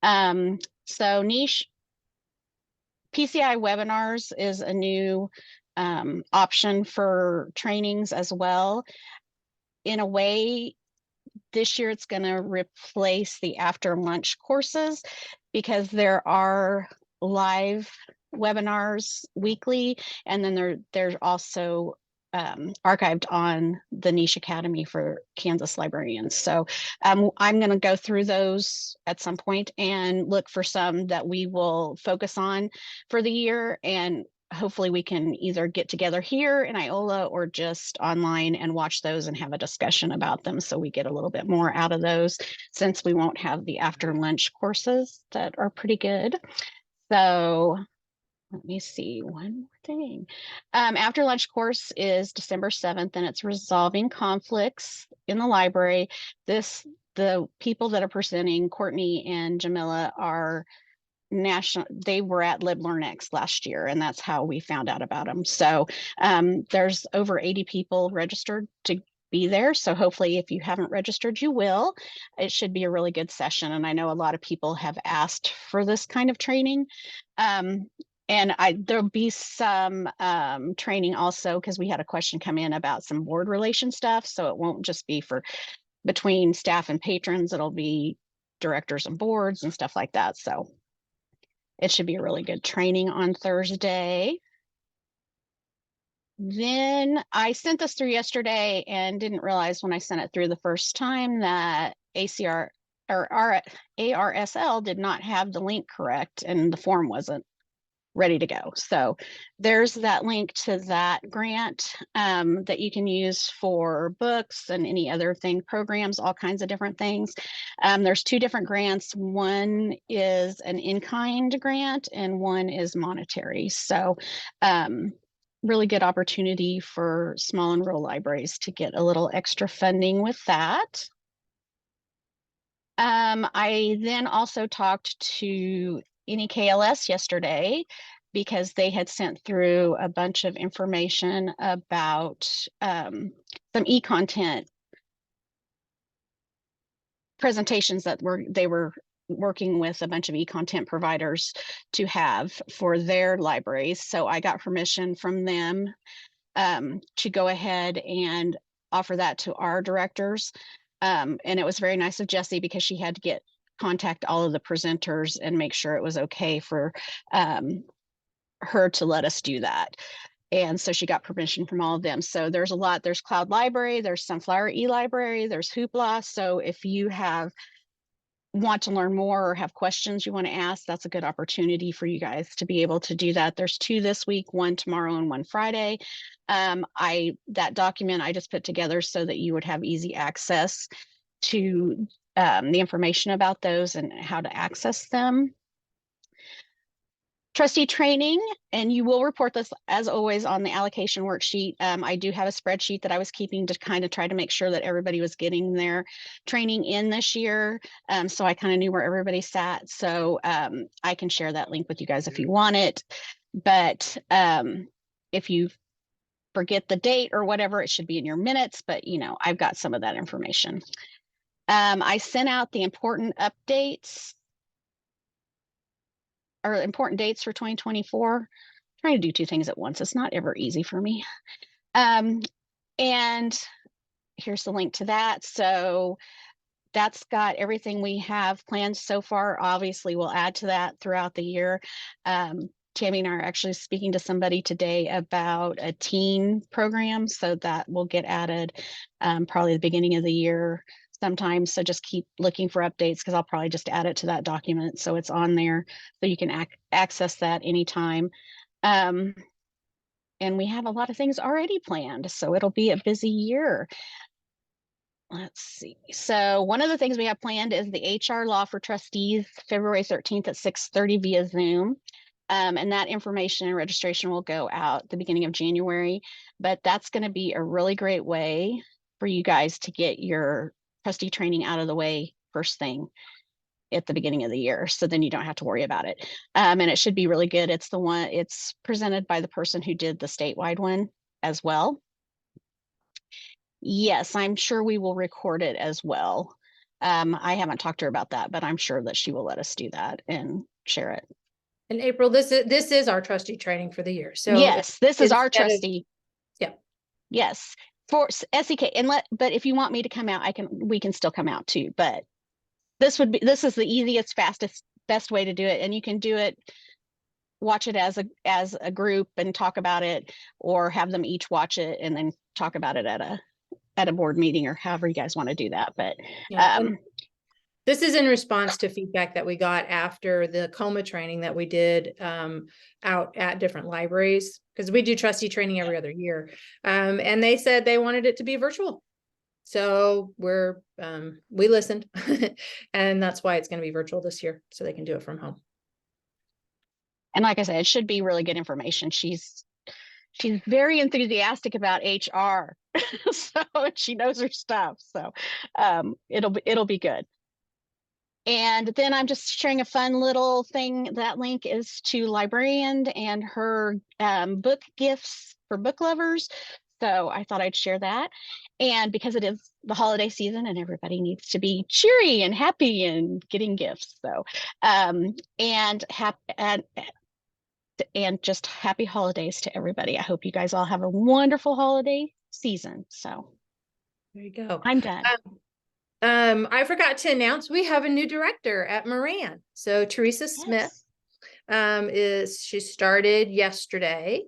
So niche PCI webinars is a new option for trainings as well. In a way, this year it's going to replace the after lunch courses because there are live webinars weekly, and then there's also archived on the Niche Academy for Kansas librarians. So I'm going to go through those at some point and look for some that we will focus on for the year, and hopefully we can either get together here in Iola or just online and watch those and have a discussion about them, so we get a little bit more out of those, since we won't have the after lunch courses that are pretty good. So let me see one more thing. After lunch course is December 7th, and it's resolving conflicts in the library. The people that are presenting, Courtney and Jamila, are national. They were at LibLearnX last year, and that's how we found out about them. So there's over 80 people registered to be there. So hopefully, if you haven't registered, you will. It should be a really good session. And I know a lot of people have asked for this kind of training. And there'll be some training also, because we had a question come in about some board relation stuff. So it won't just be for between staff and patrons. It'll be directors and boards and stuff like that. So it should be a really good training on Thursday. Then I sent this through yesterday and didn't realize when I sent it through the first time that ACR or ARSL did not have the link correct, and the form wasn't ready to go. So there's that link to that grant that you can use for books and any other thing, programs, all kinds of different things. There's two different grants. One is an in-kind grant and one is monetary. So really good opportunity for small and rural libraries to get a little extra funding with that. I then also talked to SEKLS yesterday, because they had sent through a bunch of information about some e-content presentations that they were working with a bunch of e-content providers to have for their libraries. So I got permission from them to go ahead and offer that to our directors. And it was very nice of Jessie, because she had to contact all of the presenters and make sure it was okay for her to let us do that. And so she got permission from all of them. So there's a lot. There's Cloud Library, there's Sunflower eLibrary, there's Hoopla. So if you want to learn more or have questions you want to ask, that's a good opportunity for you guys to be able to do that. There's two this week, one tomorrow and one Friday. That document I just put together so that you would have easy access to the information about those and how to access them. Trustee training, and you will report this as always on the allocation worksheet. I do have a spreadsheet that I was keeping to kind of try to make sure that everybody was getting their training in this year. So I kind of knew where everybody sat. So I can share that link with you guys if you want it. But if you forget the date or whatever, it should be in your minutes. But, I've got some of that information. I sent out the important updates or important dates for 2024. Trying to do two things at once. It's not ever easy for me. And here's the link to that. So that's got everything we have planned so far. Obviously, we'll add to that throughout the year. Tammy and I are actually speaking to somebody today about a teen program, so that will get added probably the beginning of the year sometime. So just keep looking for updates, because I'll probably just add it to that document so it's on there so you can access that anytime. And we have a lot of things already planned, so it'll be a busy year. Let's see. So one of the things we have planned is the HR Law for Trustees, February 13th at 6:30 via Zoom. And that information and registration will go out the beginning of January. But that's going to be a really great way for you guys to get your trustee training out of the way first thing at the beginning of the year, so then you don't have to worry about it. And it should be really good. It's presented by the person who did the statewide one as well. Yes, I'm sure we will record it as well. I haven't talked to her about that, but I'm sure that she will let us do that and share it. And April, this is our trustee training for the year. So yes, this is our trustee. Yeah. Yes, for SEK. But if you want me to come out, we can still come out too. But this is the easiest, fastest, best way to do it. And you can do it, watch it as a group and talk about it, or have them each watch it and then talk about it at a board meeting, or however you guys want to do that. But yeah. This is in response to feedback that we got after the COMA training that we did out at different libraries, because we do trustee training every other year. And they said they wanted it to be virtual. So we listened and that's why it's going to be virtual this year, so they can do it from home. And like I said, it should be really good information. She's very enthusiastic about HR. So she knows her stuff. So it'll be good. And then I'm just sharing a fun little thing. That link is to Librarian and her book gifts for book lovers. So I thought I'd share that. And because it is the holiday season and everybody needs to be cheery and happy and getting gifts. So and just happy holidays to everybody. I hope you guys all have a wonderful holiday season. So there you go. I'm done. I forgot to announce we have a new director at Moran. So Teresa Smith she started yesterday.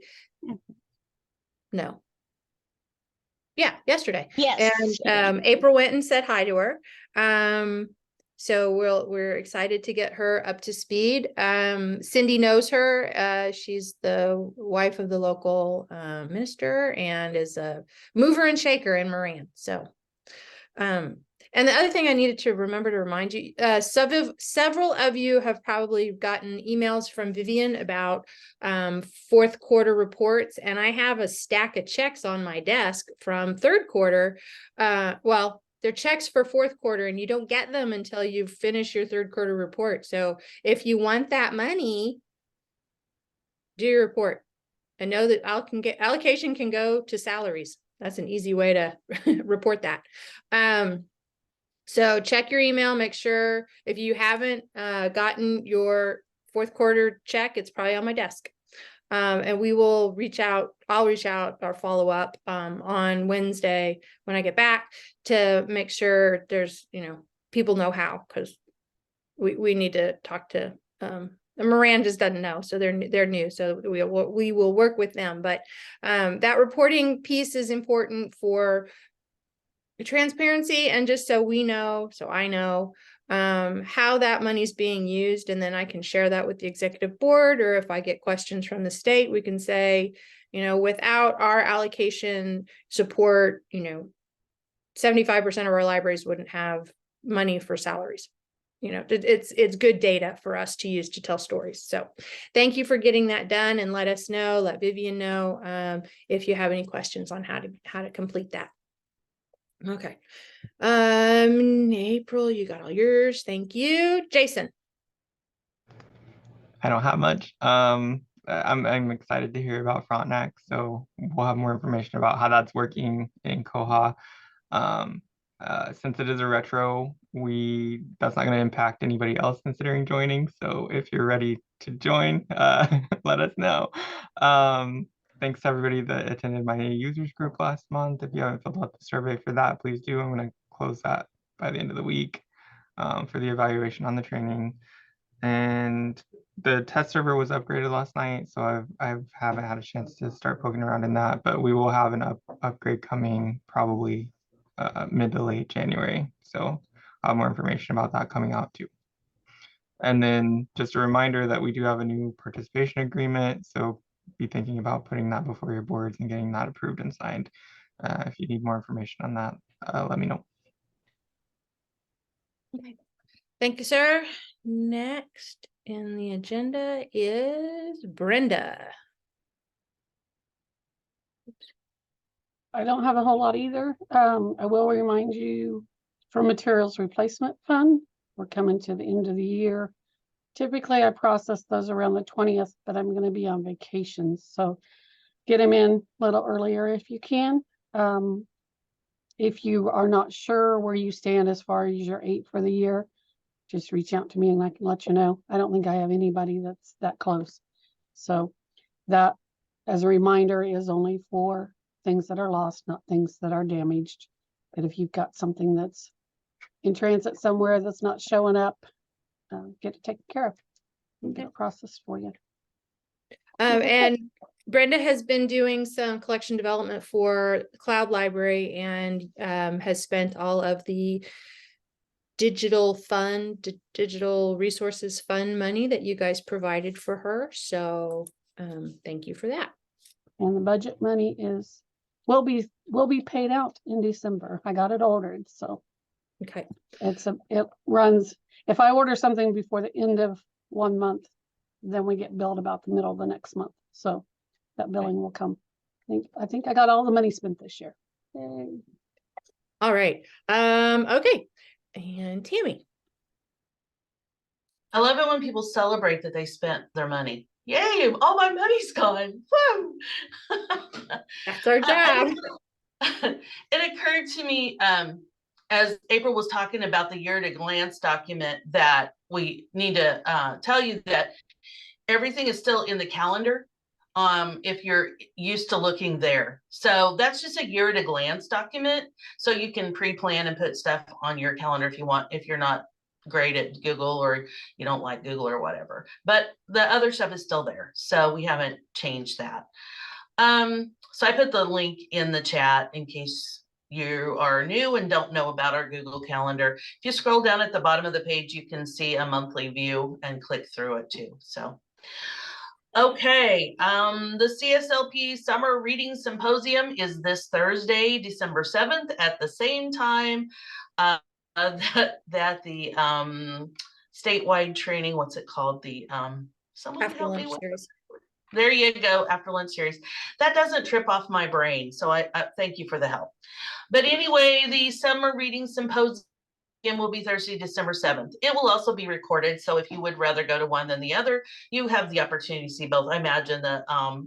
No. Yeah, yesterday. Yes. And April went and said hi to her. So we're excited to get her up to speed. Cindy knows her. She's the wife of the local minister and is a mover and shaker in Moran. So and the other thing I needed to remember to remind you, several of you have probably gotten emails from Vivian about fourth quarter reports, and I have a stack of checks on my desk from third quarter. Well, they're checks for fourth quarter, and you don't get them until you finish your third quarter report. So if you want that money, do your report. And know that allocation can go to salaries. That's an easy way to report that. So check your email, make sure if you haven't gotten your fourth quarter check, it's probably on my desk. And we will reach out, I'll reach out or follow up on Wednesday when I get back to make sure there's, people know how, because we need to talk to Moran just doesn't know, so they're new, so we will work with them. But that reporting piece is important for transparency, and just so we know, so I know how that money is being used, and then I can share that with the executive board, or if I get questions from the state, we can say, without our allocation support, 75% of our libraries wouldn't have money for salaries. It's good data for us to use to tell stories. So thank you for getting that done, and let Vivian know if you have any questions on how to complete that. Okay. April, you got all yours. Thank you. Jason. I don't have much. I'm excited to hear about Frontenac, so we'll have more information about how that's working in Koha. Since it is a retro, that's not going to impact anybody else considering joining. So if you're ready to join, let us know. Thanks to everybody that attended my users group last month. If you haven't filled out the survey for that, please do. I'm going to close that by the end of the week for the evaluation on the training. And the test server was upgraded last night, so I haven't had a chance to start poking around in that, but we will have an upgrade coming probably mid to late January. So I'll have more information about that coming out too. And then just a reminder that we do have a new participation agreement, so be thinking about putting that before your boards and getting that approved and signed. If you need more information on that, let me know. Okay. Thank you, sir. Next in the agenda is Brenda. I don't have a whole lot either. I will remind you for materials replacement fund, we're coming to the end of the year. Typically I process those around the 20th, but I'm going to be on vacation. So get them in a little earlier if you can. if you are not sure where you stand as far as your 8 for the year, just reach out to me and I can let you know. I don't think I have anybody that's that close. So that, as a reminder, is only for things that are lost, not things that are damaged. But if you've got something that's in transit somewhere that's not showing up, get it taken care of and get it processed for you. And Brenda has been doing some collection development for Cloud Library and has spent all of the digital resources fund money that you guys provided for her. So thank you for that. And the budget money will be paid out in December. I got it ordered, so Okay. it runs. If I order something before the end of 1 month, then we get billed about the middle of the next month. So that billing will come. I think I got all the money spent this year. Yay. All right. Okay. And Tammy. I love it when people celebrate that they spent their money. Yay, all my money's gone. Woo! That's our job. It occurred to me as April was talking about the year at a glance document that we need to tell you that everything is still in the calendar if you're used to looking there. So that's just a year at a glance document. So you can pre-plan and put stuff on your calendar if you want, if you're not great at Google or you don't like Google or whatever. But the other stuff is still there. So we haven't changed that. So I put the link in the chat in case you are new and don't know about our Google Calendar. If you scroll down at the bottom of the page, you can see a monthly view and click through it too. So, okay, the CSLP Summer Reading Symposium is this Thursday, December 7th at the same time that the statewide training, what's it called? The someone After help me lunch with series. there you go, after lunch series. That doesn't trip off my brain, so I thank you for the help. But anyway, the Summer Reading Symposium will be Thursday, December 7th. It will also be recorded, so if you would rather go to one than the other, you have the opportunity to see both. I imagine that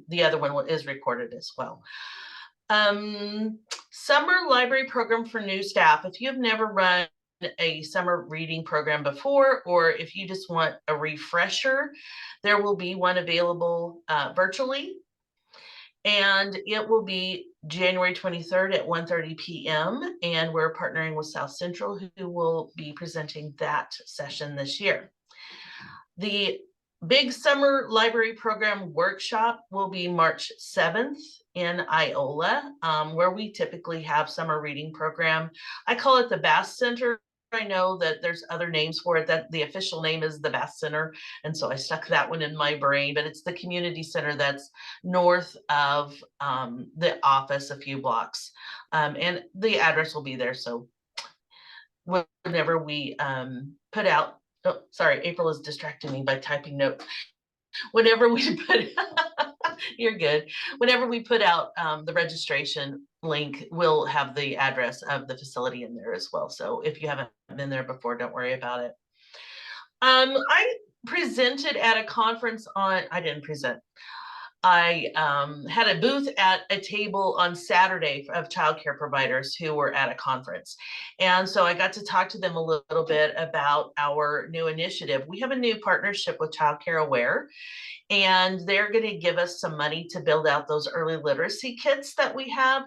the other one is recorded as well. Summer Library Program for new staff. If you have never run a summer reading program before, or if you just want a refresher, there will be one available virtually, and it will be January 23rd at 1:30 p.m. and we're partnering with South Central, who will be presenting that session this year. The Big Summer Library Program Workshop will be March 7th in Iola, where we typically have summer reading program. I call it the Bass Center. I know that there's other names for it, that the official name is the Bass Center, and so I stuck that one in my brain, but it's the community center that's north of the office a few blocks, and the address will be there. So whenever we put out, oh, sorry, April is distracting me by typing notes. Whenever we put, you're good. Whenever we put out the registration link, we'll have the address of the facility in there as well. So if you haven't been there before, don't worry about it. I presented at a conference I didn't present. I had a booth at a table on Saturday of childcare providers who were at a conference. And so I got to talk to them a little bit about our new initiative. We have a new partnership with Childcare Aware, and they're going to give us some money to build out those early literacy kits that we have.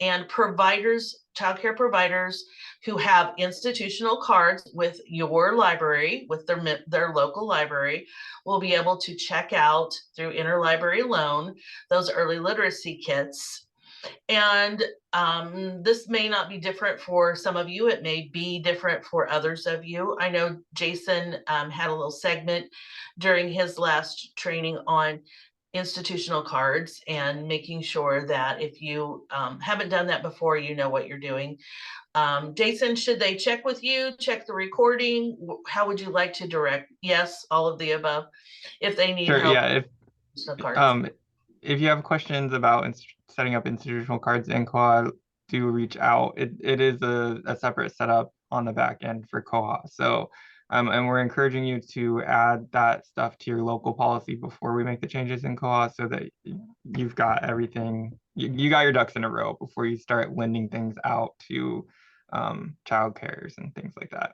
And providers, childcare providers who have institutional cards with your library, with their local library, will be able to check out through interlibrary loan those early literacy kits. And this may not be different for some of you. It may be different for others of you. I know Jason had a little segment during his last training on institutional cards and making sure that if you haven't done that before, you know what you're doing. Jason, should they check with you, check the recording? How would you like to direct? Yes, all of the above. If they need help. Yeah, if you have questions about setting up institutional cards in Koha, do reach out. It is a separate setup on the back end for Koha. So And we're encouraging you to add that stuff to your local policy before we make the changes in COA, so that you've got everything, you got your ducks in a row before you start lending things out to child cares and things like that.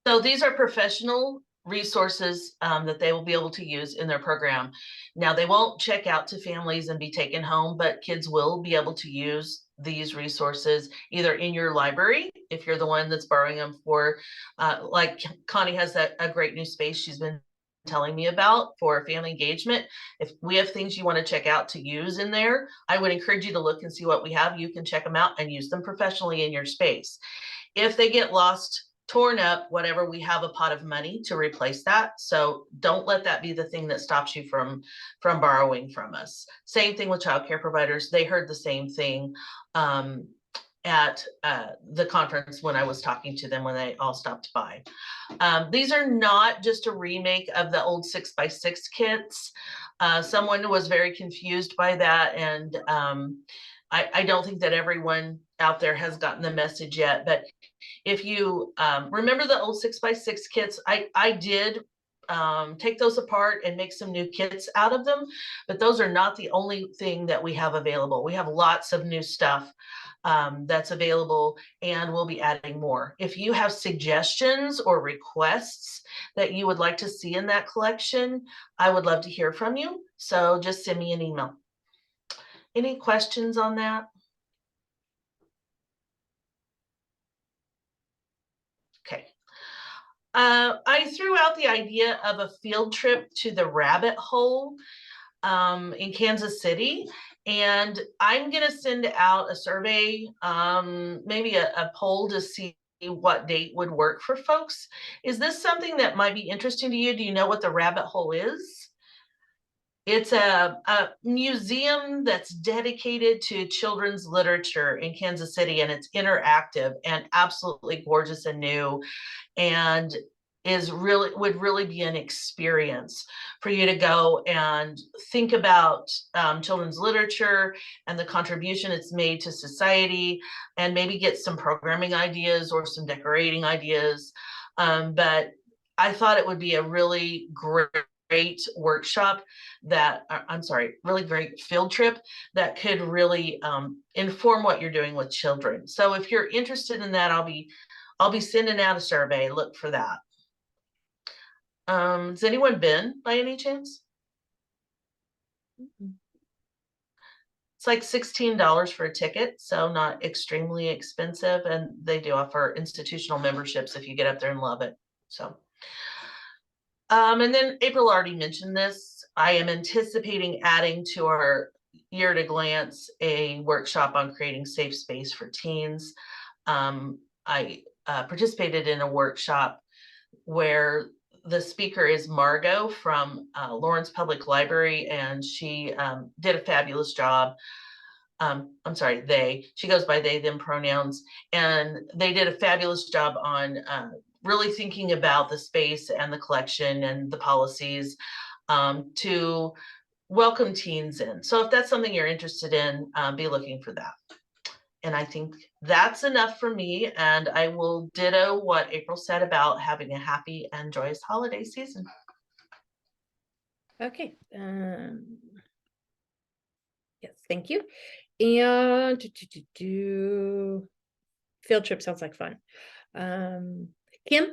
So these are professional resources that they will be able to use in their program. Now, they won't check out to families and be taken home, but kids will be able to use these resources either in your library, if you're the one that's borrowing them for, like Connie has a great new space she's been telling me about for family engagement. If we have things you want to check out to use in there, I would encourage you to look and see what we have. You can check them out and use them professionally in your space. If they get lost, torn up, whatever, we have a pot of money to replace that. So don't let that be the thing that stops you from borrowing from us. Same thing with childcare providers. They heard the same thing at the conference when I was talking to them when they all stopped by. These are not just a remake of the old 6x6 kits. Someone was very confused by that, and I don't think that everyone out there has gotten the message yet, but if you remember the old 6x6 kits, I did take those apart and make some new kits out of them, but those are not the only thing that we have available. We have lots of new stuff that's available, and we'll be adding more. If you have suggestions or requests that you would like to see in that collection, I would love to hear from you. So just send me an email. Any questions on that? Okay. I threw out the idea of a field trip to the rabbit hole in Kansas City, and I'm going to send out a survey, maybe a poll to see what date would work for folks. Is this something that might be interesting to you? Do you know what the rabbit hole is? It's a museum that's dedicated to children's literature in Kansas City, and it's interactive and absolutely gorgeous and new, and would really be an experience for you to go and think about children's literature and the contribution it's made to society, and maybe get some programming ideas or some decorating ideas. But I thought it would be a really great workshop that, really great field trip that could really inform what you're doing with children. So if you're interested in that, I'll be sending out a survey. Look for that. Has anyone been by any chance? It's like $16 for a ticket, so not extremely expensive, and they do offer institutional memberships if you get up there and love it. So and then April already mentioned this. I am anticipating adding to our year at a glance a workshop on creating safe space for teens. I participated in a workshop where the speaker is Margot from Lawrence Public Library, and she did a fabulous job. She goes by they, them pronouns, and they did a fabulous job on really thinking about the space and the collection and the policies to welcome teens in. So if that's something you're interested in, be looking for that. And I think that's enough for me, and I will ditto what April said about having a happy and joyous holiday season. Okay. Yes, thank you. And field trip sounds like fun. Kim?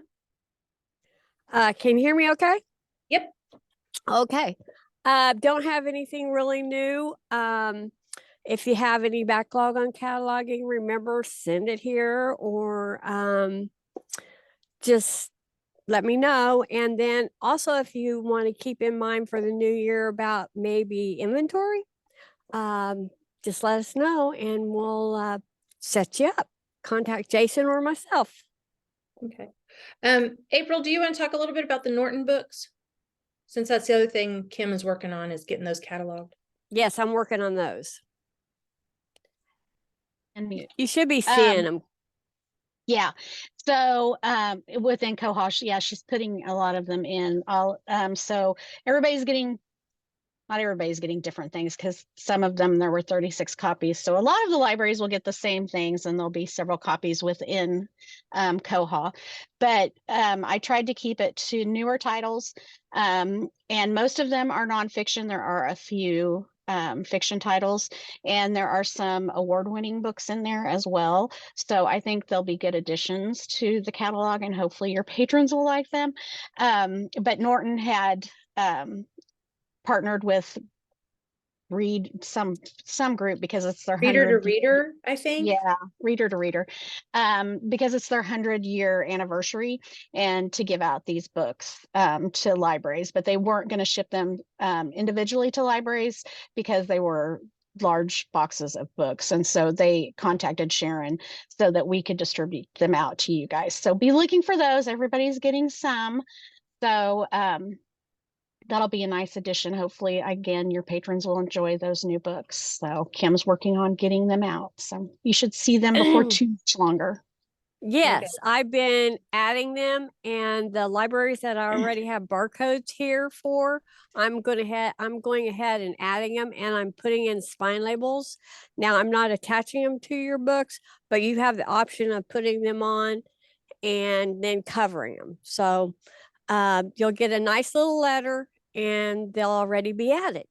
Can you hear me okay? Yep. Okay. Don't have anything really new. If you have any backlog on cataloging, remember, send it here, or just let me know. And then also, if you want to keep in mind for the new year about maybe inventory, just let us know and we'll set you up. Contact Jason or myself. Okay. April, do you want to talk a little bit about the Norton books? Since that's the other thing Kim is working on, is getting those cataloged. Yes, I'm working on those. And You should be seeing them. yeah, so within Cohosh, yeah, she's putting a lot of them in. So everybody's getting not everybody's getting different things because some of them there were 36 copies. So a lot of the libraries will get the same things, and there'll be several copies within Koha. But I tried to keep it to newer titles, and most of them are nonfiction. There are a few fiction titles, and there are some award-winning books in there as well. So I think they'll be good additions to the catalog, and hopefully your patrons will like them. But Norton had partnered with read some group because it's their Reader to 100 reader, I think. yeah, reader to reader, because it's their 100-year anniversary, and to give out these books to libraries. But they weren't going to ship them individually to libraries because they were large boxes of books, and so they contacted Sharon so that we could distribute them out to you guys. So be looking for those. Everybody's getting some. So that'll be a nice addition. Hopefully, again, your patrons will enjoy those new books. So Kim's working on getting them out. So you should see them before too much longer. Yes, I've been adding them, and the libraries that I already have barcodes here for, I'm going ahead and adding them, and I'm putting in spine labels. Now I'm not attaching them to your books, but you have the option of putting them on and then covering them. So you'll get a nice little letter, and they'll already be added.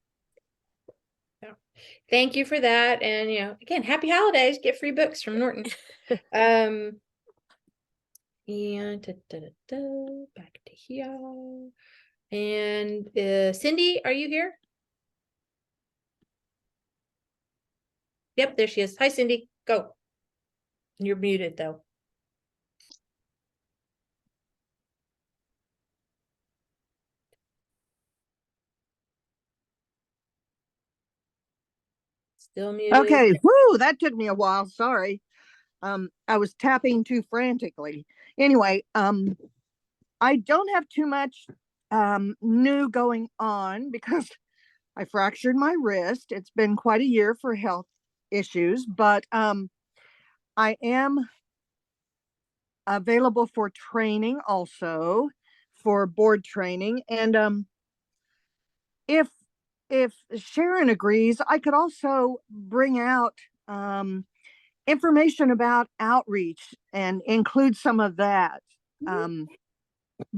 Thank you for that. And, you know, again, happy holidays. Get free books from Norton. And back to here. And Cindy, are you here? Yep, there she is. Hi, Cindy. Go. You're muted, though. Still muted. Okay, whoo, that took me a while. Sorry. I was tapping too frantically. Anyway, I don't have too much new going on because I fractured my wrist. It's been quite a year for health issues, but I am available for training also, for board training. And if Sharon agrees, I could also bring out information about outreach and include some of that,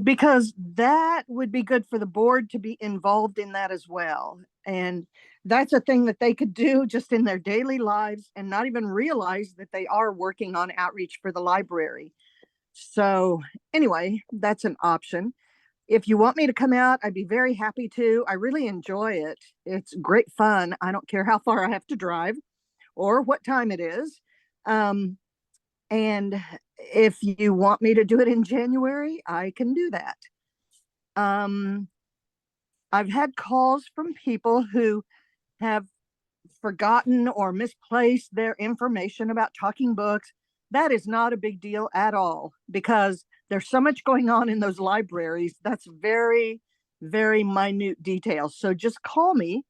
because that would be good for the board to be involved in that as well. And that's a thing that they could do just in their daily lives and not even realize that they are working on outreach for the library. So anyway, that's an option. If you want me to come out, I'd be very happy to. I really enjoy it. It's great fun. I don't care how far I have to drive or what time it is. And if you want me to do it in January, I can do that. I've had calls from people who have forgotten or misplaced their information about talking books. That is not a big deal at all because there's so much going on in those libraries. That's very, very minute details. So just call me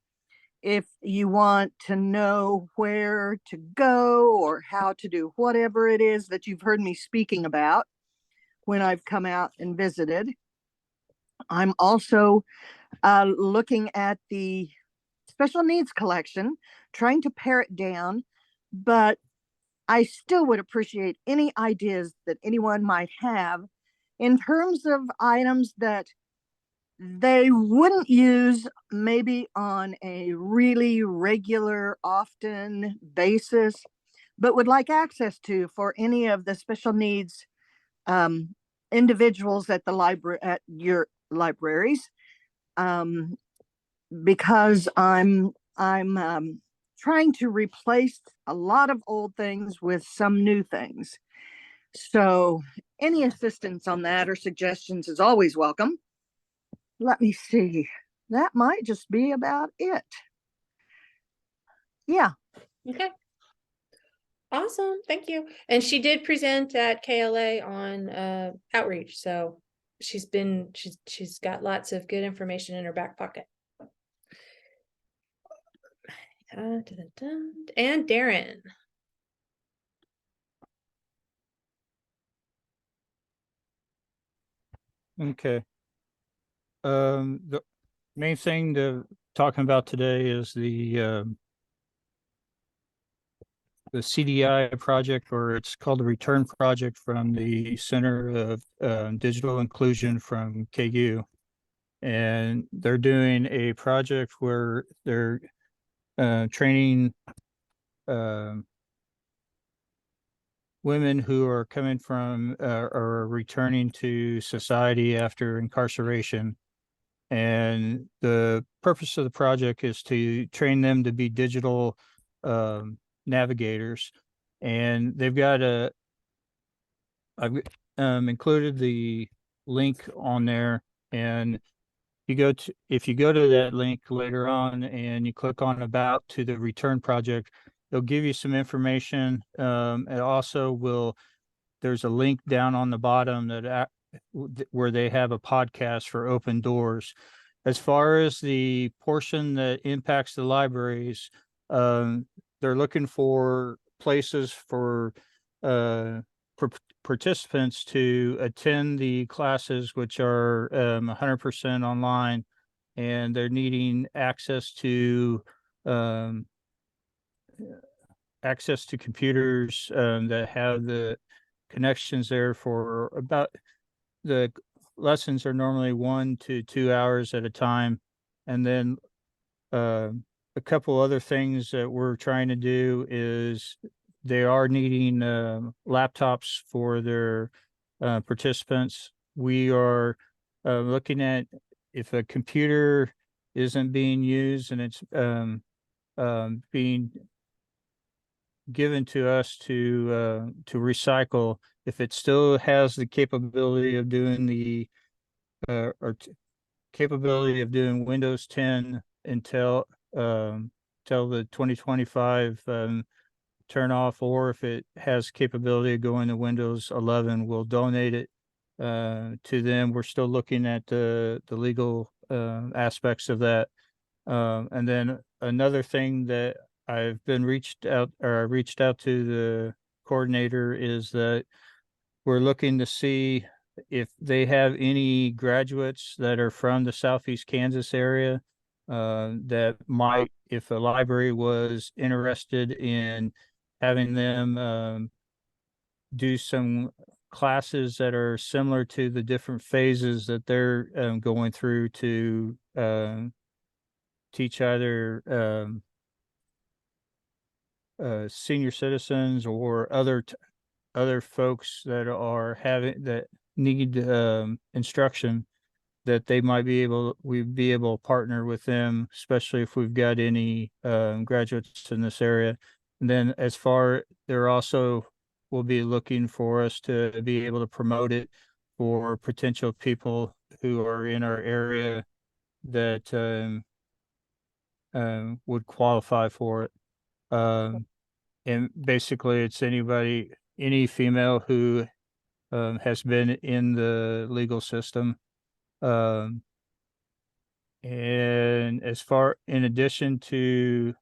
if you want to know where to go or how to do whatever it is that you've heard me speaking about when I've come out and visited. I'm also looking at the special needs collection, trying to pare it down, but I still would appreciate any ideas that anyone might have in terms of items that they wouldn't use maybe on a really regular, often basis, but would like access to for any of the special needs individuals at the library, at your libraries, because I'm trying to replace a lot of old things with some new things. So any assistance on that or suggestions is always welcome. Let me see. That might just be about it. Yeah. Okay. Awesome. Thank you. And she did present at KLA on outreach. So she's got lots of good information in her back pocket. And Darren. Okay. The main thing, the talking about today is the CDI project, or it's called the Return Project from the Center of Digital Inclusion from KU. And they're doing a project where they're training women who are coming from or returning to society after incarceration. And the purpose of the project is to train them to be digital navigators. And they've got I've included the link on there, and if you go to that link later on and you click on about to the Return Project, it'll give you some information. It also there's a link down on the bottom where they have a podcast for open doors. As far as the portion that impacts the libraries, they're looking for places for participants to attend the classes, which are 100% online, and they're needing access to computers that have the connections there for about the lessons are normally 1 to 2 hours at a time. And then a couple other things that we're trying to do is they are needing laptops for their participants. We are looking at if a computer isn't being used and it's being given to us to recycle, if it still has the capability of doing capability of doing Windows 10 until the 2025 turn off, or if it has capability of going to Windows 11, we'll donate it to them. We're still looking at the legal aspects of that. And then another thing that I've reached out to the coordinator is that we're looking to see if they have any graduates that are from the Southeast Kansas area that might, if a library was interested in having them do some classes that are similar to the different phases that they're going through to teach either senior citizens or other folks that need instruction, that we'd be able to partner with them, especially if we've got any graduates in this area. And then they're also will be looking for us to be able to promote it for potential people who are in our area that would qualify for it. And basically it's any female who has been in the legal system. And in addition to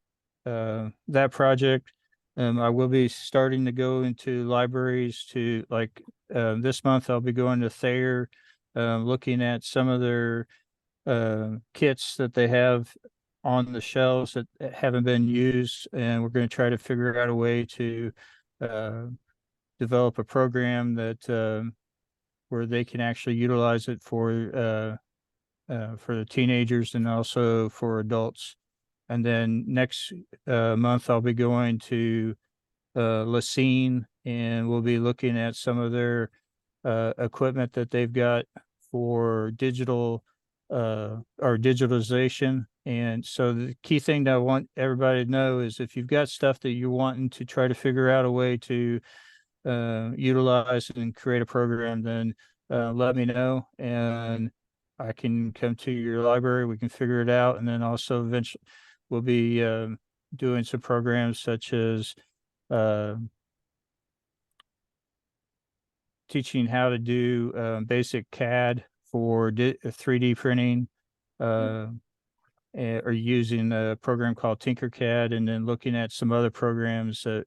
that project, I will be starting to go into libraries to this month. I'll be going to Thayer, looking at some of their kits that they have on the shelves that haven't been used, and we're going to try to figure out a way to develop a program that where they can actually utilize it for the teenagers and also for adults. And then next month I'll be going to Lacine, and we'll be looking at some of their equipment that they've got for digital or digitalization. And so the key thing that I want everybody to know is if you've got stuff that you're wanting to try to figure out a way to utilize and create a program, then let me know, and I can come to your library. We can figure it out. And then also eventually we'll be doing some programs such as teaching how to do basic CAD for 3D printing, or using a program called Tinkercad, and then looking at some other programs that,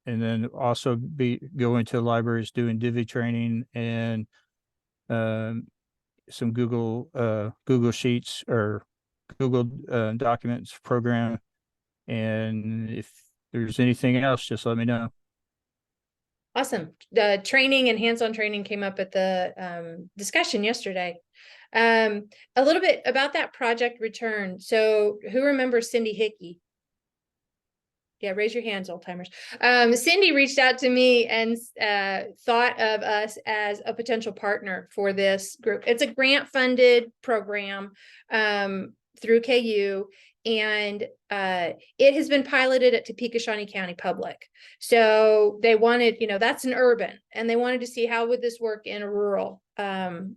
and then also be going to libraries doing Divi training and some Google Sheets or Google Documents program. And if there's anything else, just let me know. Awesome. The training and hands-on training came up at the discussion yesterday. A little bit about that project return. So who remembers Cindy Hickey? Yeah, raise your hands, old timers. Cindy reached out to me and thought of us as a potential partner for this group. It's a grant funded program through KU, and it has been piloted at Topeka Shawnee County Public. So they wanted, that's an urban, and they wanted to see how would this work in a rural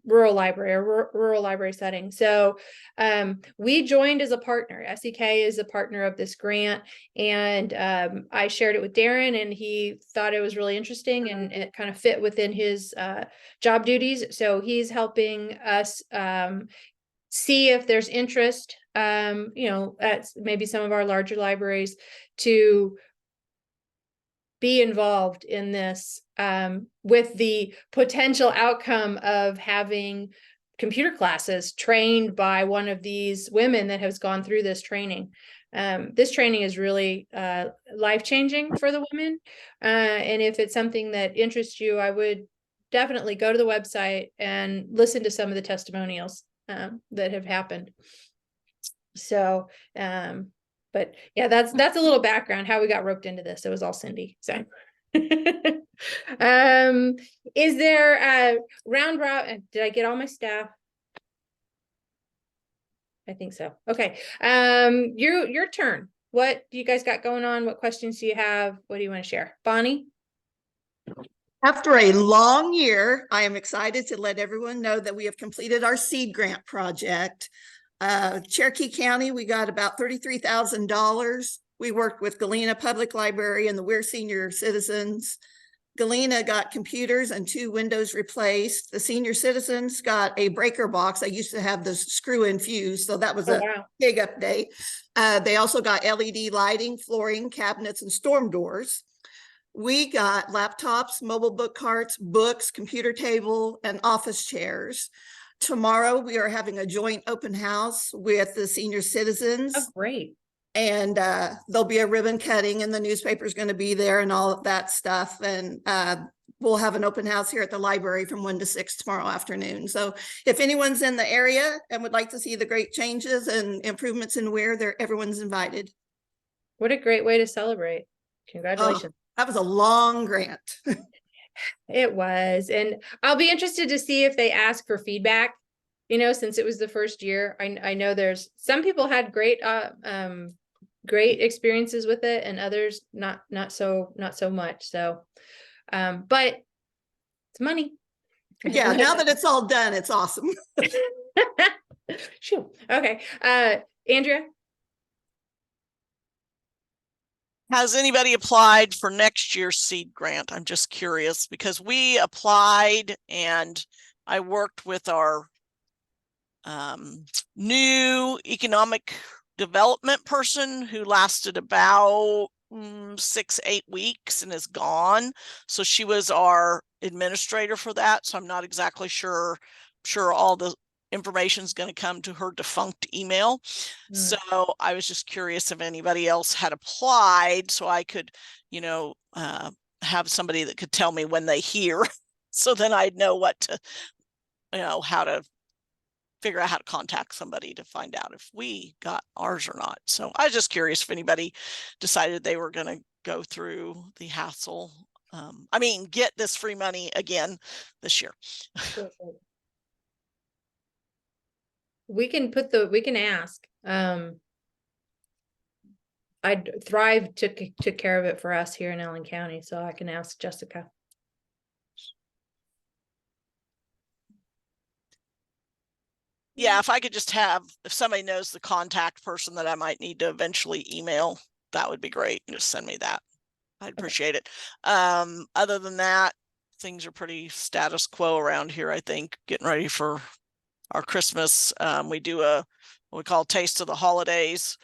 library or rural library setting. So we joined as a partner. SEK is a partner of this grant, and I shared it with Darren, and he thought it was really interesting, and it kind of fit within his job duties. So he's helping us see if there's interest, at maybe some of our larger libraries to be involved in this, with the potential outcome of having computer classes trained by one of these women that has gone through this training. This training is really life-changing for the women. And if it's something that interests you, I would definitely go to the website and listen to some of the testimonials that have happened. So, but yeah, that's a little background how we got roped into this. It was all Cindy. So is there a round robin? Did I get all my staff? I think so. Okay. Your turn. What do you guys got going on? What questions do you have? What do you want to share? Bonnie? After a long year, I am excited to let everyone know that we have completed our seed grant project. Cherokee County, we got about $33,000. We worked with Galena Public Library and the We're Senior Citizens. Galena got computers and 2 windows replaced. The senior citizens got a breaker box. I used to have the screw-in fuse, so that was a big update. They also got LED lighting, flooring, cabinets, and storm doors. We got laptops, mobile book carts, books, computer table, and office chairs. Tomorrow, we are having a joint open house with the senior citizens. Oh, great. And there'll be a ribbon cutting, and the newspaper is going to be there and all of that stuff. And we'll have an open house here at the library from 1 to 6 tomorrow afternoon. So if anyone's in the area and would like to see the great changes and improvements in Weir, everyone's invited. What a great way to celebrate. Congratulations. Oh, that was a long grant. It was. And I'll be interested to see if they ask for feedback, since it was the first year. I know there's some people had great experiences with it, and others not so much. So but it's money. Yeah, now that it's all done, it's awesome. Sure. Okay. Andrea? Has anybody applied for next year's seed grant? I'm just curious because we applied, and I worked with our new economic development person who lasted about 6-8 weeks and is gone. So she was our administrator for that. So I'm not exactly sure all the information is going to come to her defunct email. So I was just curious if anybody else had applied, so I could, have somebody that could tell me when they hear, so then I'd know what to, how to figure out how to contact somebody to find out if we got ours or not. So I was just curious if anybody decided they were going to go through the hassle. Get this free money again this year. We can ask. Thrive took care of it for us here in Allen County, so I can ask Jessica. Yeah, if I could just if somebody knows the contact person that I might need to eventually email, that would be great. Just send me that. I'd appreciate it. Other than that, things are pretty status quo around here, I think, getting ready for our Christmas. We do what we call Taste of the Holidays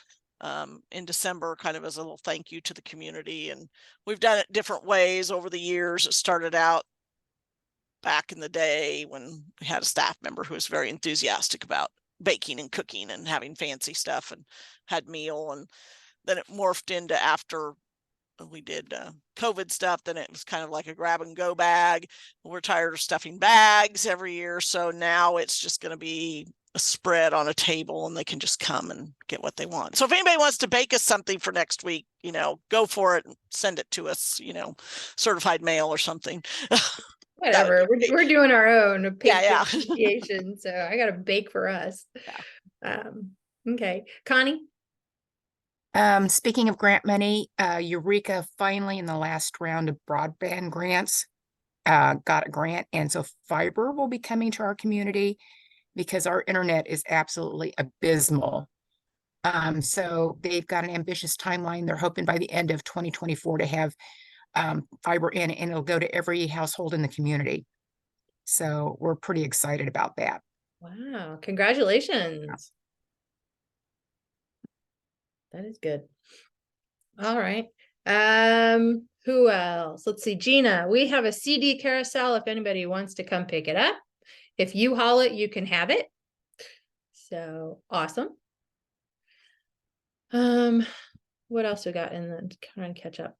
in December, kind of as a little thank you to the community. And we've done it different ways over the years. It started out back in the day when we had a staff member who was very enthusiastic about baking and cooking and having fancy stuff, and had meal. And then it morphed into, after we did COVID stuff, then it was kind of like a grab and go bag. We're tired of stuffing bags every year. So now it's just going to be a spread on a table, and they can just come and get what they want. So if anybody wants to bake us something for next week, go for it and send it to us, certified mail or something. Whatever. We're doing our own Yeah. appreciation. So I got to bake for us. Yeah. Okay. Connie? Speaking of grant money, Eureka finally in the last round of broadband grants got a grant. And so fiber will be coming to our community because our internet is absolutely abysmal. So they've got an ambitious timeline. They're hoping by the end of 2024 to have fiber in, and it'll go to every household in the community. So we're pretty excited about that. Wow. Congratulations. That is good. All right. Who else? Let's see. Gina, we have a CD carousel if anybody wants to come pick it up. If you haul it, you can have it. So awesome. What else we got in the trying to catch up?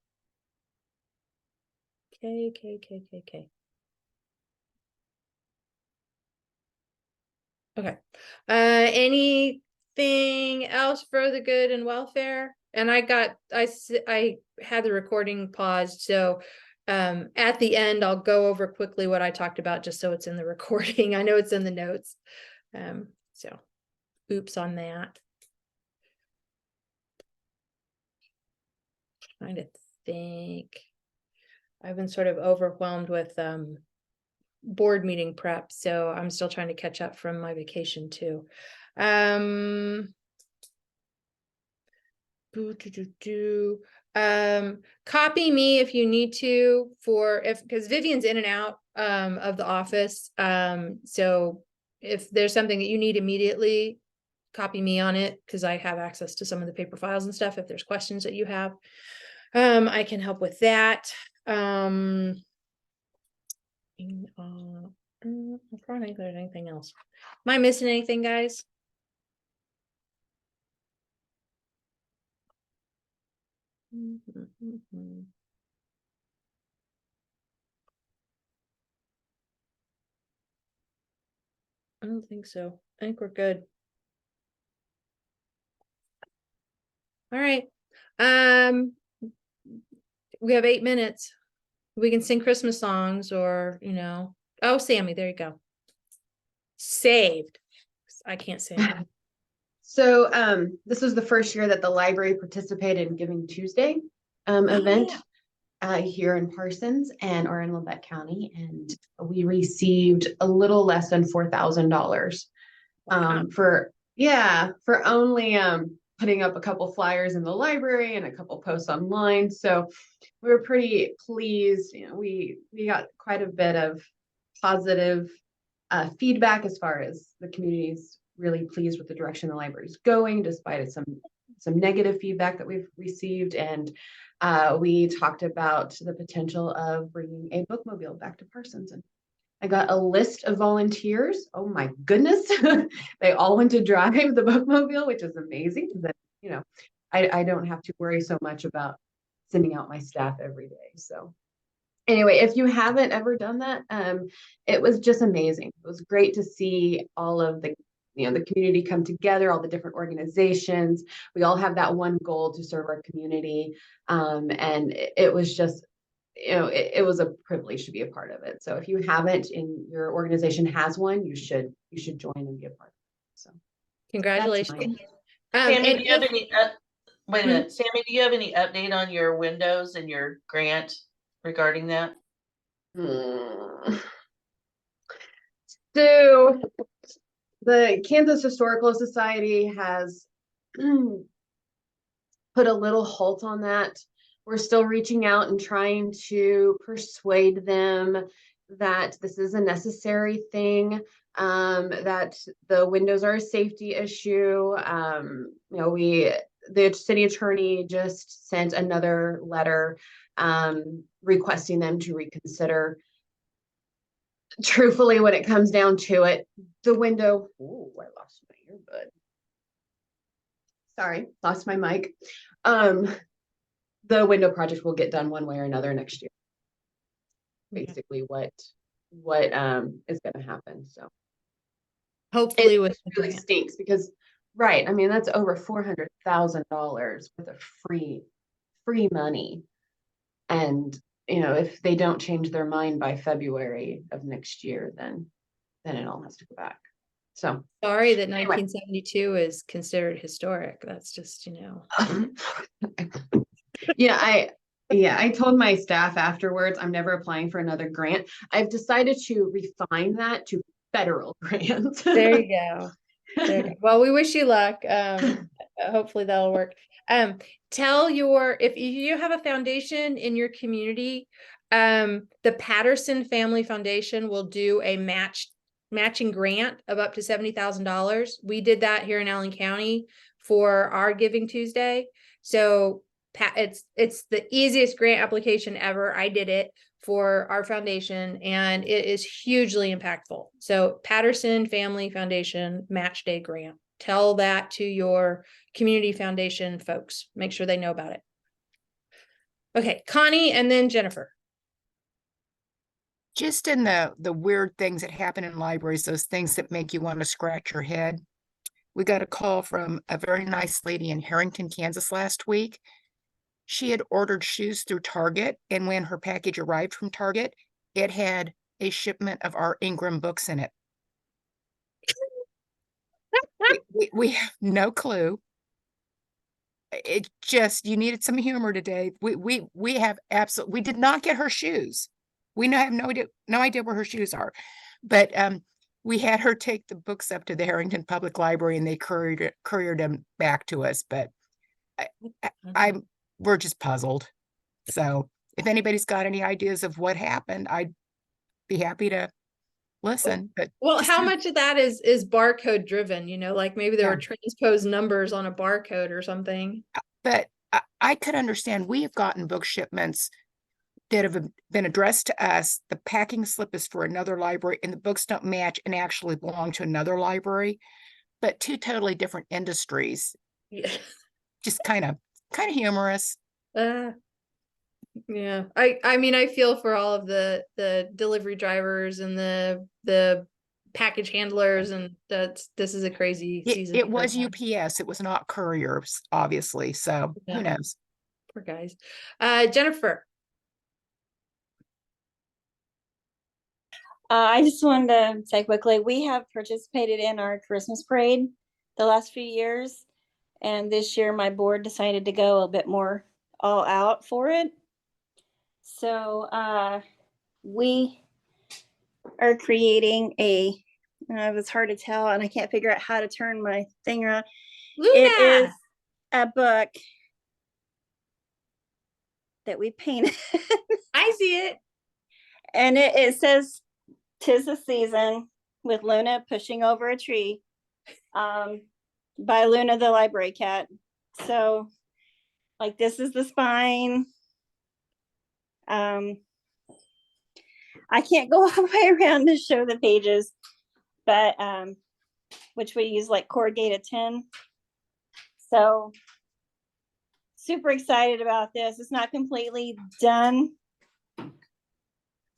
Okay. Okay. Anything else for the good and welfare? And I had the recording paused, so at the end I'll go over quickly what I talked about just so it's in the recording. I know it's in the notes. So oops on that. Trying to think. I've been sort of overwhelmed with board meeting prep, so I'm still trying to catch up from my vacation too. Copy me if you need to, because Vivian's in and out of the office. So if there's something that you need immediately, copy me on it, because I have access to some of the paper files and stuff. If there's questions that you have, I can help with that. I'm trying to think if there's anything else. Am I missing anything, guys? I don't think so. I think we're good. All right. We have 8 minutes. We can sing Christmas songs, or oh, Sammy, there you go. Saved. I can't say that. So this was the first year that the library participated in Giving Tuesday event here in Parsons or in Labette County, and we received a little less than $4,000 for only putting up a couple flyers in the library and a couple posts online. So we were pretty pleased. We got quite a bit of positive feedback as far as the community's really pleased with the direction the library is going, despite some negative feedback that we've received. And we talked about the potential of bringing a bookmobile back to Parsons. And I got a list of volunteers. Oh my goodness. They all went to drive the bookmobile, which is amazing. I don't have to worry so much about sending out my staff every day. So anyway, if you haven't ever done that, it was just amazing. It was great to see all of the community come together, all the different organizations. We all have that one goal to serve our community. And it was just, it was a privilege to be a part of it. So if you haven't, and your organization has one, you should join and be a part of it. So congratulations. Sammy, do you have any wait a minute. Sammy, do you have any update on your windows and your grant regarding that? So the Kansas Historical Society has put a little halt on that. We're still reaching out and trying to persuade them that this is a necessary thing, that the windows are a safety issue. The city attorney just sent another letter requesting them to reconsider. Truthfully, when it comes down to it, the window, I lost my earbud. Sorry, lost my mic. The window project will get done one way or another next year. Basically what is going to happen. So Hopefully it with the really grant. stinks because, right, I mean, that's over $400,000 worth of free money. And, you know, if they don't change their mind by February of next year, then it all has to go back. So Sorry that Anyway. 1972 is considered historic. That's just, you know. I told my staff afterwards, I'm never applying for another grant. I've decided to refine that to federal grant. There you go. There you go. Well, we wish you luck. Hopefully that'll work. Tell if you have a foundation in your community, the Patterson Family Foundation will do a matching grant of up to $70,000. We did that here in Allen County for our Giving Tuesday. So it's the easiest grant application ever. I did it for our foundation and it is hugely impactful. So Patterson Family Foundation Match Day Grant. Tell that to your community foundation folks. Make sure they know about it. Okay, Connie and then Jennifer. Just in the weird things that happen in libraries, those things that make you want to scratch your head. We got a call from a very nice lady in Harrington, Kansas last week. She had ordered shoes through Target, and when her package arrived from Target, it had a shipment of our Ingram books in it. we have no clue. It just, you needed some humor today. We have absolutely, we did not get her shoes. We have no idea where her shoes are, but we had her take the books up to the Harrington Public Library and they couriered them back to us. But we're just puzzled. So if anybody's got any ideas of what happened, I'd be happy to listen. But well, how much of that is barcode driven? You know, like maybe there were transposed numbers on a barcode or something. But I could understand. We have gotten book shipments that have been addressed to us. The packing slip is for another library and the books don't match and actually belong to another library, but two totally different industries. Yeah. Just kind of humorous. Yeah. I mean, I feel for all of the delivery drivers and the package handlers, and this is a crazy season. It was UPS. It was not couriers, obviously. So who knows? Poor guys. Jennifer. I just wanted to say quickly, we have participated in our Christmas parade the last few years. And this year my board decided to go a bit more all out for it. So we are creating it was hard to tell and I can't figure out how to turn my thing around. Luna! It is a book that we painted. I see it. And it says, "'Tis the Season" with Luna pushing over a tree, by Luna the library cat. So like this is the spine. I can't go all the way around to show the pages, but which we use like corrugated tin. So super excited about this. It's not completely done,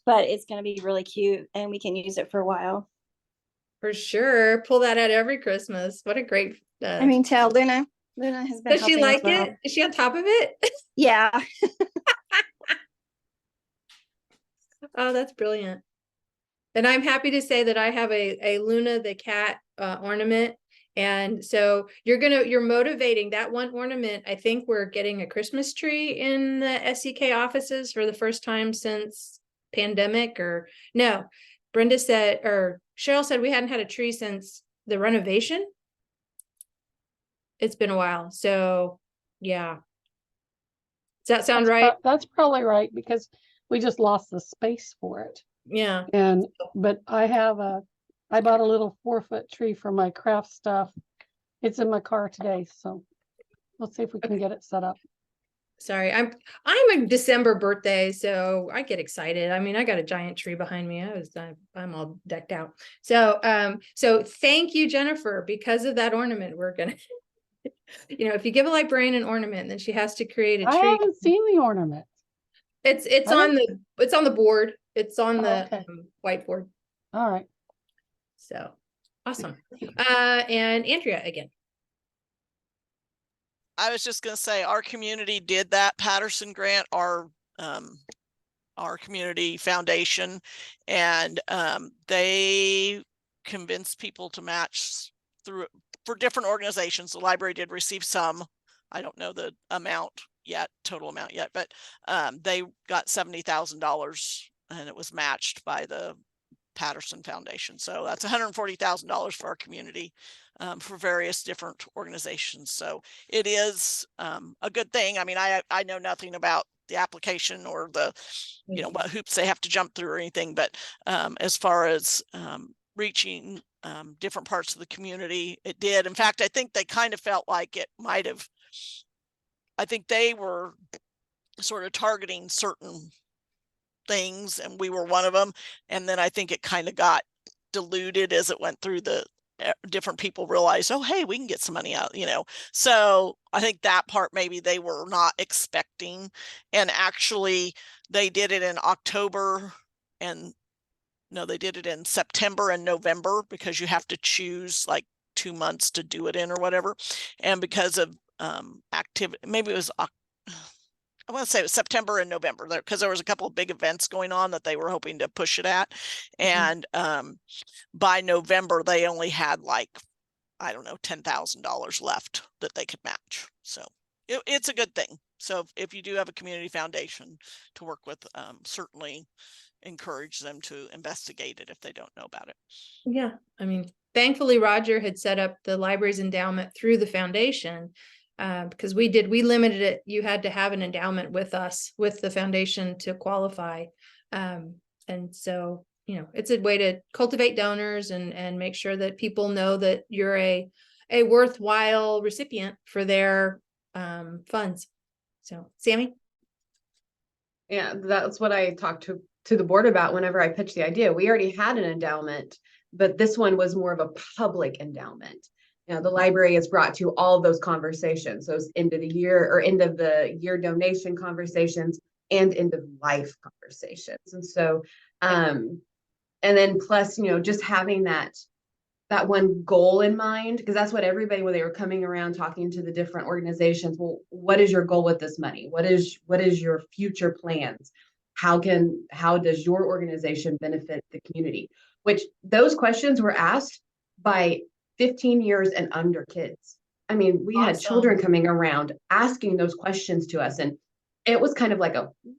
but it's going to be really cute and we can use it for a while. For sure. Pull that out every Christmas. What a great I mean, tell Luna has been. Does she like it? Is she on top of it? Yeah. Oh, that's brilliant. And I'm happy to say that I have a Luna the cat ornament. And so you're motivating that one ornament. I think we're getting a Christmas tree in the SEK offices for the first time since pandemic, or no, Brenda said, or Cheryl said we hadn't had a tree since the renovation. It's been a while. So yeah. Does that sound right? That's probably right, because we just lost the space for it. Yeah. But I bought a little 4-foot tree for my craft stuff. It's in my car today, so let's see if we can get it set up. Sorry, I'm a December birthday, so I get excited. I mean, I got a giant tree behind me. I'm all decked out. So thank you, Jennifer. Because of that ornament, we're gonna, if you give a librarian an ornament, then she has to create a I tree. haven't seen the ornament. It's I on the board. It's on Oh, the okay. whiteboard. All right. So awesome. And Andrea again. I was just going to say our community did that Patterson grant, our community foundation, and they convinced people to match for different organizations. The library did receive some. I don't know the total amount yet, but they got $70,000 and it was matched by the Patterson Foundation. So that's $140,000 for our community for various different organizations. So it is a good thing. I mean, I know nothing about the application or the, what hoops they have to jump through or anything, but as far as reaching different parts of the community, it did. In fact, I think they kind of felt like it might have, I think they were sort of targeting certain things and we were one of them, and then I think it kind of got diluted as it went through the different people realized, oh hey, we can get some money out, so I think that part maybe they were not expecting, and actually they did it in October and no, they did it in September and November because you have to choose like 2 months to do it in or whatever, and because of activity, maybe it was I want to say it was September and November there because there was a couple of big events going on that they were hoping to push it at. And by November, they only had like, I don't know, $10,000 left that they could match. So it's a good thing. So if you do have a community foundation to work with, certainly encourage them to investigate it if they don't know about it. Yeah. I mean, thankfully, Roger had set up the library's endowment through the foundation. Because we limited it. You had to have an endowment with us, with the foundation to qualify. And so, it's a way to cultivate donors and make sure that people know that you're a worthwhile recipient for their funds. So, Sammy? Yeah, that's what I talked to the board about whenever I pitched the idea. We already had an endowment, but this one was more of a public endowment. The library is brought to all of those conversations, those end of the year donation conversations and end of life conversations. And so, and then plus, just having that one goal in mind, because that's what everybody, when they were coming around talking to the different organizations, well, what is your goal with this money? What is your future plans? How does your organization benefit the community? Which those questions were asked by 15 years and under kids. I mean, we had children coming around asking those questions to us, and it was kind of like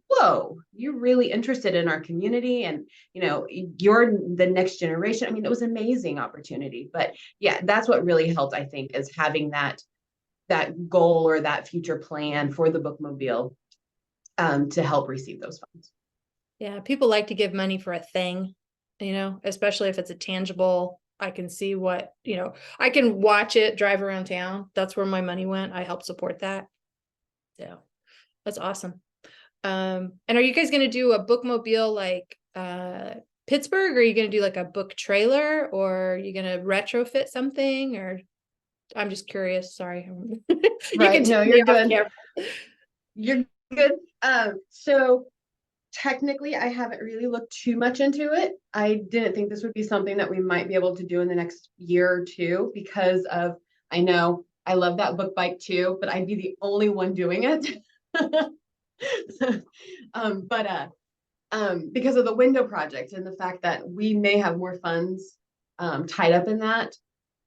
whoa, you're really interested in our community, and you're the next generation. I mean, it was an amazing opportunity. But yeah, that's what really helped, I think, is having that goal or that future plan for the bookmobile to help receive those funds. Yeah, people like to give money for a thing, especially if it's a tangible. I can see what, I can watch it drive around town. That's where my money went. I help support that. So that's awesome. And are you guys going to do a bookmobile like Pittsburgh, or are you going to do like a book trailer, or are you going to retrofit something? Or I'm just curious. Sorry. Right. No, you're good. You're good. So technically, I haven't really looked too much into it. I didn't think this would be something that we might be able to do in the next year or two because of, I know I love that book bike too, but I'd be the only one doing it. Because of the window project and the fact that we may have more funds tied up in that.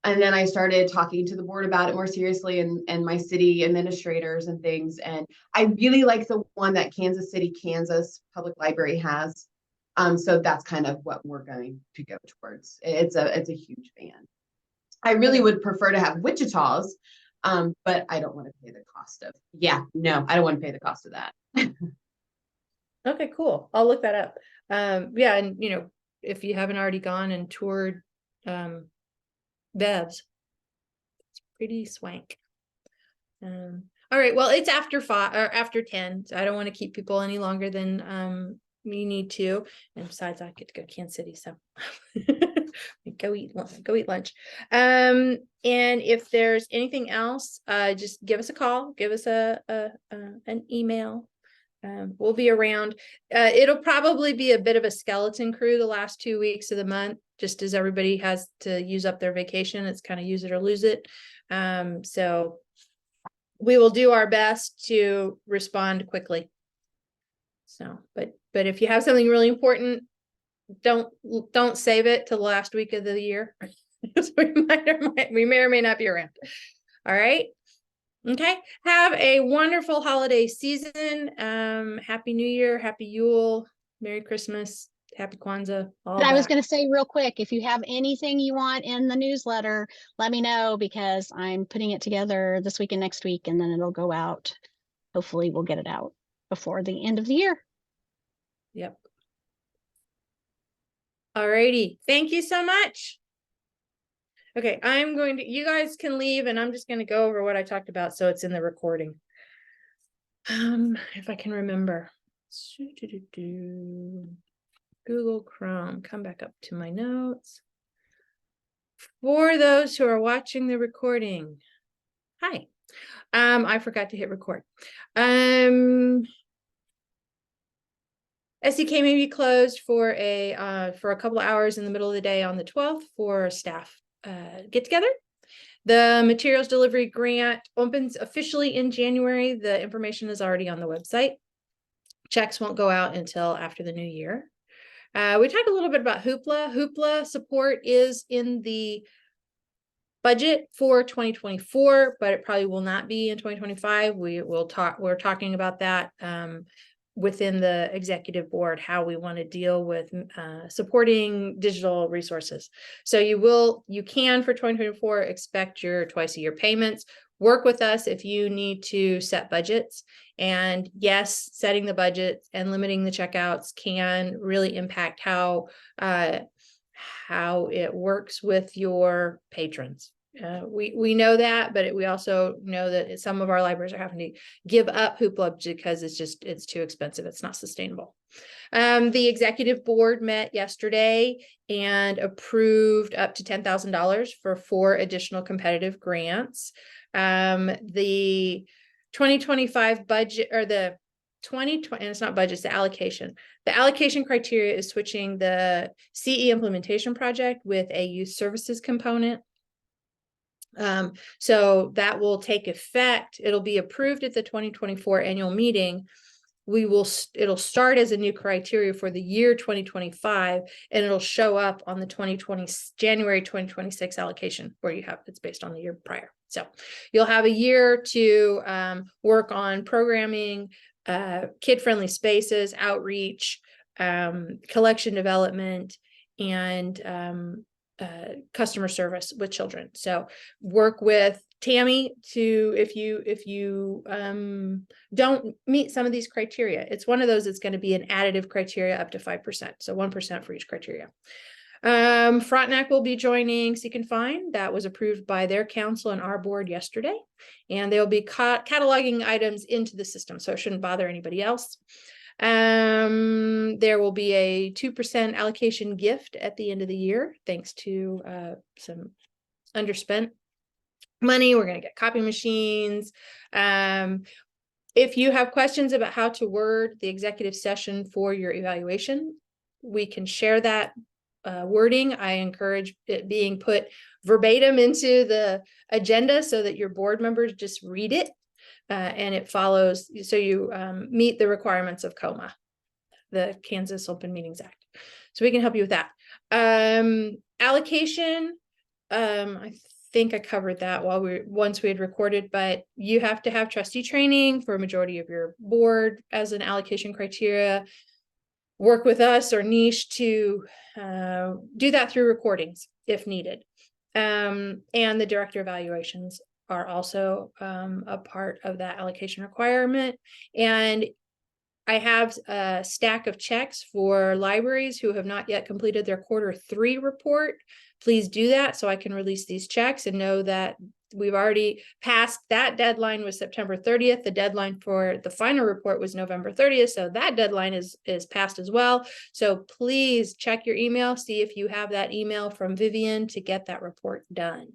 And then I started talking to the board about it more seriously and my city administrators and things. And I really like the one that Kansas City, Kansas Public Library has. So that's kind of what we're going to go towards. It's a huge fan. I really would prefer to have Wichita's, but I don't want to pay the cost of. Yeah, no, I don't want to pay the cost of that. Okay, cool. I'll look that up. Yeah, and if you haven't already gone and toured Bev's, it's pretty swank. All right, well, it's after 5 or after 10, so I don't want to keep people any longer than we need to. And besides, I get to go to Kansas City, so go eat lunch. And if there's anything else, just give us a call, give us an email. We'll be around. It'll probably be a bit of a skeleton crew the last 2 weeks of the month, just as everybody has to use up their vacation. It's kind of use it or lose it. So we will do our best to respond quickly. So, but if you have something really important, don't save it till the last week of the year. We may or may not be around. All right. Okay. Have a wonderful holiday season. Happy New Year, Happy Yule, Merry Christmas, Happy Kwanzaa. But I was going to say real quick, if you have anything you want in the newsletter, let me know, because I'm putting it together this week and next week, and then it'll go out. Hopefully we'll get it out before the end of the year. Yep. All righty. Thank you so much. Okay, you guys can leave, and I'm just going to go over what I talked about so it's in the recording. If I can remember. Google Chrome, come back up to my notes. For those who are watching the recording, hi. I forgot to hit record. SEK may be closed for a couple of hours in the middle of the day on the 12th for staff get together. The materials delivery grant opens officially in January. The information is already on the website. Checks won't go out until after the new year. We talked a little bit about Hoopla. Hoopla support is in the budget for 2024, but it probably will not be in 2025. We're talking about that within the executive board, how we want to deal with supporting digital resources. So you can for 2024 expect your twice a year payments. Work with us if you need to set budgets. And yes, setting the budget and limiting the checkouts can really impact how it works with your patrons. We know that, but we also know that some of our libraries are having to give up Hoopla because it's too expensive. It's not sustainable. The executive board met yesterday and approved up to $10,000 for 4 additional competitive grants. The 2025 budget, or the 2020, and it's not budget, it's the allocation. The allocation criteria is switching the CE implementation project with a youth services component. So that will take effect. It'll be approved at the 2024 annual meeting. It'll start as a new criteria for the year 2025, and it'll show up on the January 2026 allocation where it's based on the year prior. So you'll have a year to work on programming, kid-friendly spaces, outreach, collection development, and customer service with children. So work with Tammy if you don't meet some of these criteria. It's one of those that's going to be an additive criteria up to 5%. So 1% for each criteria. Frontenac will be joining Seek and Find. That was approved by their council and our board yesterday. And they'll be cataloging items into the system, so it shouldn't bother anybody else. There will be a 2% allocation gift at the end of the year, thanks to some underspent money. We're going to get copy machines. If you have questions about how to word the executive session for your evaluation, we can share that wording. I encourage it being put verbatim into the agenda so that your board members just read it. And it follows, so you meet the requirements of COMA, the Kansas Open Meetings Act. So we can help you with that. Allocation, I think I covered that once we had recorded, but you have to have trustee training for a majority of your board as an allocation criteria. Work with us or niche to do that through recordings if needed. And the director evaluations are also a part of that allocation requirement. And I have a stack of checks for libraries who have not yet completed their Q3 report. Please do that so I can release these checks and know that we've already passed that deadline was September 30th. The deadline for the final report was November 30th. So that deadline is passed as well. So please check your email, see if you have that email from Vivian to get that report done.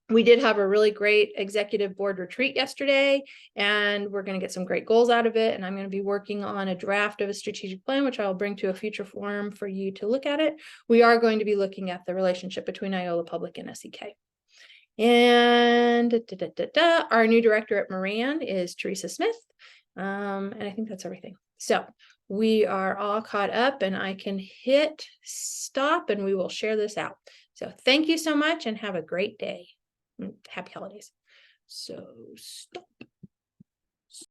We did have a really great executive board retreat yesterday, and we're going to get some great goals out of it. And I'm going to be working on a draft of a strategic plan, which I'll bring to a future forum for you to look at it. We are going to be looking at the relationship between Iola Public and SEK. And our new director at Moran is Teresa Smith. And I think that's everything. So we are all caught up, and I can hit stop and we will share this out. So thank you so much and have a great day. Happy holidays. So stop.